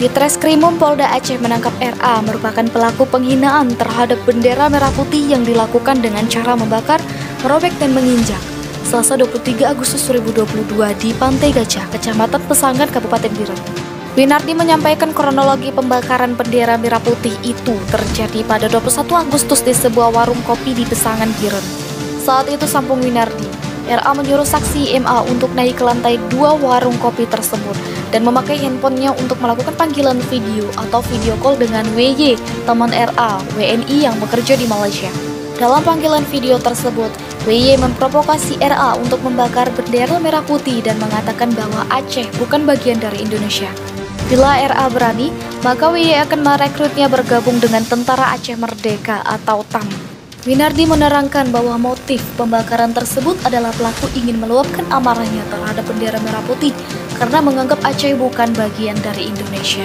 Ditreskrimum Polda Aceh menangkap RA merupakan pelaku penghinaan terhadap bendera merah putih yang dilakukan dengan cara membakar, merobek dan menginjak. Selasa 23 Agustus 2022 di Pantai Gajah, Kecamatan Pesangan, Kabupaten Biren. Winardi menyampaikan kronologi pembakaran bendera merah putih itu terjadi pada 21 Agustus di sebuah warung kopi di Pesangan, Biren. Saat itu sambung Winardi, RA menyuruh saksi MA untuk naik ke lantai 2 warung kopi tersebut dan memakai handphonenya untuk melakukan panggilan video atau video call dengan WY, teman RA, WNI yang bekerja di Malaysia. Dalam panggilan video tersebut, WY memprovokasi RA untuk membakar bendera merah putih dan mengatakan bahwa Aceh bukan bagian dari Indonesia. Bila RA berani, maka WY akan merekrutnya bergabung dengan Tentara Aceh Merdeka atau TAM. Winardi menerangkan bahwa motif pembakaran tersebut adalah pelaku ingin meluapkan amarahnya terhadap bendera merah putih karena menganggap Aceh bukan bagian dari Indonesia.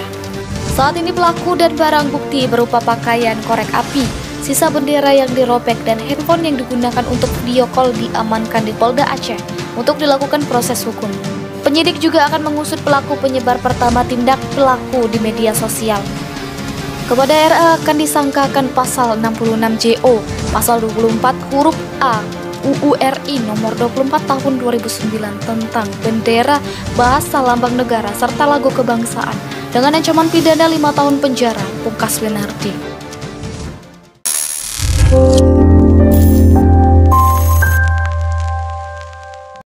Saat ini pelaku dan barang bukti berupa pakaian korek api, sisa bendera yang dirobek dan handphone yang digunakan untuk video call diamankan di Polda Aceh untuk dilakukan proses hukum. Penyidik juga akan mengusut pelaku penyebar pertama tindak pelaku di media sosial. Kepada RA akan disangkakan pasal 66 JO, pasal 24 huruf A UU RI nomor 24 tahun 2009 tentang bendera, bahasa lambang negara serta lagu kebangsaan dengan ancaman pidana 5 tahun penjara, pungkas Winardi.